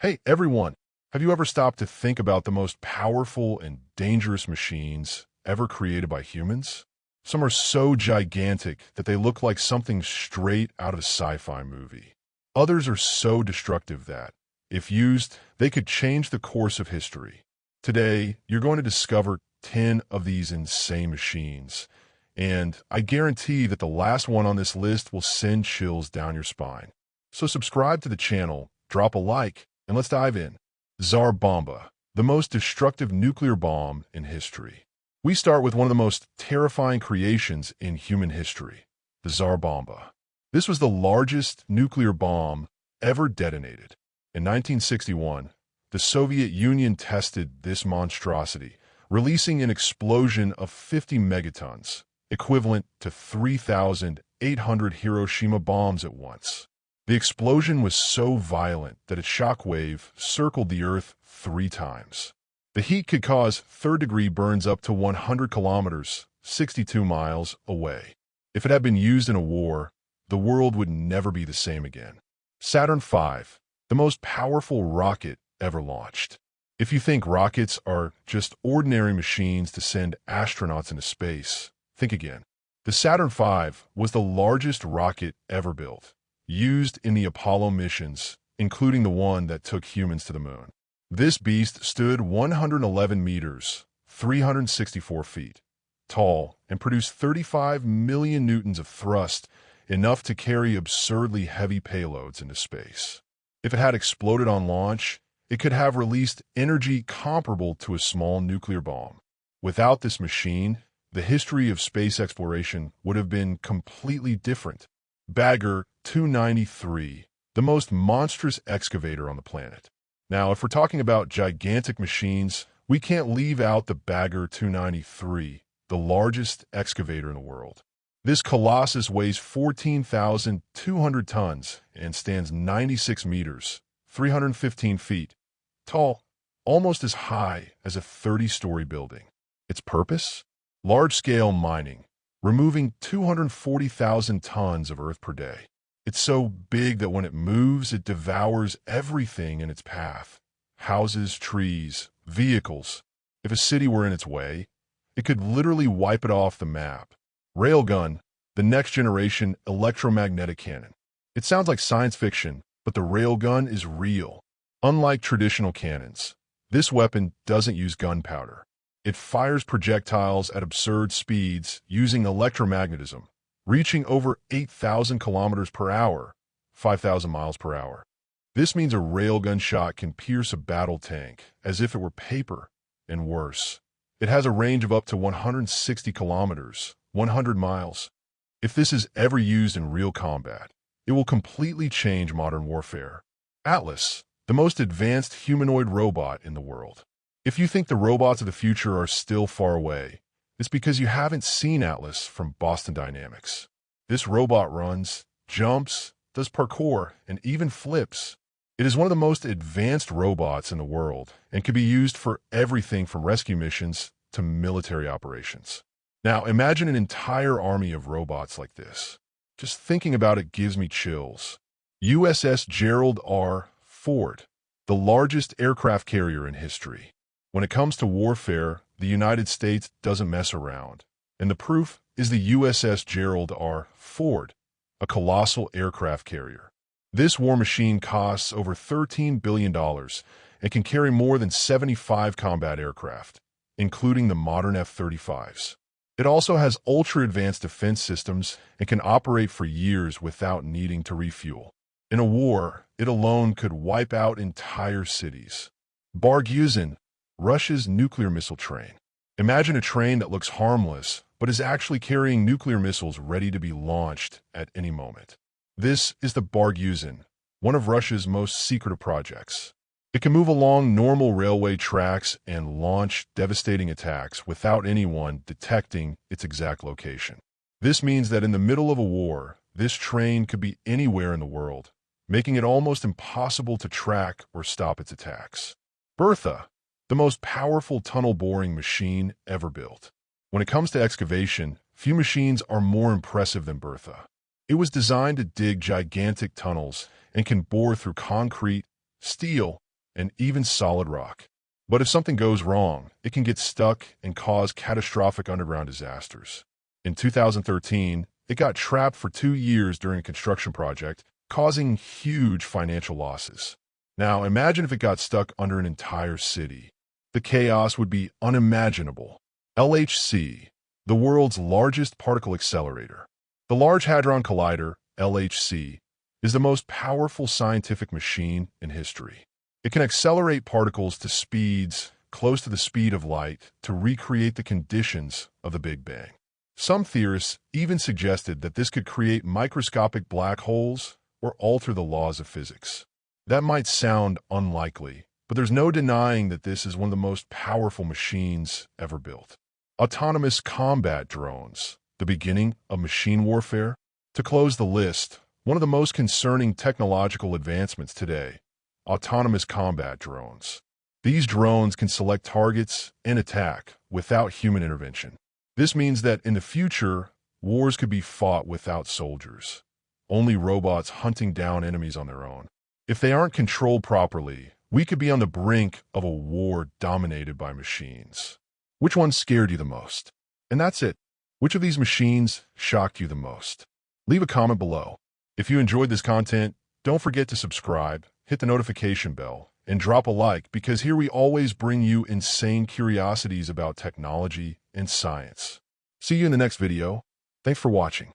Hey, everyone! Have you ever stopped to think about the most powerful and dangerous machines ever created by humans? Some are so gigantic that they look like something straight out of a sci-fi movie. Others are so destructive that, if used, they could change the course of history. Today, you're going to discover 10 of these insane machines, and I guarantee that the last one on this list will send chills down your spine. So subscribe to the channel, drop a like, and let's dive in. Tsar Bomba, the most destructive nuclear bomb in history. We start with one of the most terrifying creations in human history, the Tsar Bomba. This was the largest nuclear bomb ever detonated. In 1961, the Soviet Union tested this monstrosity, releasing an explosion of 50 megatons, equivalent to 3,800 Hiroshima bombs at once. The explosion was so violent that its shockwave circled the Earth 3 times. The heat could cause third-degree burns up to 100 kilometers, 62 miles away. If it had been used in a war, the world would never be the same again. Saturn V, the most powerful rocket ever launched. If you think rockets are just ordinary machines to send astronauts into space, think again. The Saturn V was the largest rocket ever built, used in the Apollo missions, including the one that took humans to the moon. This beast stood 111 meters, 364 feet, tall and produced 35 million newtons of thrust, enough to carry absurdly heavy payloads into space. If it had exploded on launch, it could have released energy comparable to a small nuclear bomb. Without this machine, the history of space exploration would have been completely different. Bagger 293, the most monstrous excavator on the planet. Now, if we're talking about gigantic machines, we can't leave out the Bagger 293, the largest excavator in the world. This colossus weighs 14,200 tons and stands 96 meters, 315 feet, tall, almost as high as a 30-story building. Its purpose? Large-scale mining, removing 240,000 tons of earth per day. It's so big that when it moves, it devours everything in its path. Houses, trees, vehicles. If a city were in its way, it could literally wipe it off the map. Railgun, the next-generation electromagnetic cannon. It sounds like science fiction, but the railgun is real. Unlike traditional cannons, this weapon doesn't use gunpowder. It fires projectiles at absurd speeds using electromagnetism, reaching over 8,000 kilometers per hour, 5,000 miles per hour. This means a railgun shot can pierce a battle tank as if it were paper, and worse. It has a range of up to 160 kilometers, 100 miles. If this is ever used in real combat, it will completely change modern warfare. Atlas, the most advanced humanoid robot in the world. If you think the robots of the future are still far away, it's because you haven't seen Atlas from Boston Dynamics. This robot runs, jumps, does parkour, and even flips. It is one of the most advanced robots in the world and can be used for everything from rescue missions to military operations. Now, imagine an entire army of robots like this. Just thinking about it gives me chills. USS Gerald R. Ford, the largest aircraft carrier in history. When it comes to warfare, the United States doesn't mess around. And the proof is the USS Gerald R. Ford, a colossal aircraft carrier. This war machine costs over $13 billion and can carry more than 75 combat aircraft, including the modern F-35s. It also has ultra-advanced defense systems and can operate for years without needing to refuel. In a war, it alone could wipe out entire cities. Barguzin, Russia's nuclear missile train. Imagine a train that looks harmless, but is actually carrying nuclear missiles ready to be launched at any moment. This is the Barguzin, one of Russia's most secretive projects. It can move along normal railway tracks and launch devastating attacks without anyone detecting its exact location. This means that in the middle of a war, this train could be anywhere in the world, making it almost impossible to track or stop its attacks. Bertha, the most powerful tunnel-boring machine ever built. When it comes to excavation, few machines are more impressive than Bertha. It was designed to dig gigantic tunnels and can bore through concrete, steel, and even solid rock. But if something goes wrong, it can get stuck and cause catastrophic underground disasters. In 2013, it got trapped for 2 years during a construction project, causing huge financial losses. Now, imagine if it got stuck under an entire city. The chaos would be unimaginable. LHC, the world's largest particle accelerator. The Large Hadron Collider, LHC, is the most powerful scientific machine in history. It can accelerate particles to speeds close to the speed of light to recreate the conditions of the Big Bang. Some theorists even suggested that this could create microscopic black holes or alter the laws of physics. That might sound unlikely, but there's no denying that this is one of the most powerful machines ever built. Autonomous combat drones, the beginning of machine warfare. To close the list, one of the most concerning technological advancements today, autonomous combat drones. These drones can select targets and attack without human intervention. This means that in the future, wars could be fought without soldiers, only robots hunting down enemies on their own. If they aren't controlled properly, we could be on the brink of a war dominated by machines. Which one scared you the most? And that's it. Which of these machines shocked you the most? Leave a comment below. If you enjoyed this content, don't forget to subscribe, hit the notification bell, and drop a like, because here we always bring you insane curiosities about technology and science. See you in the next video. Thanks for watching.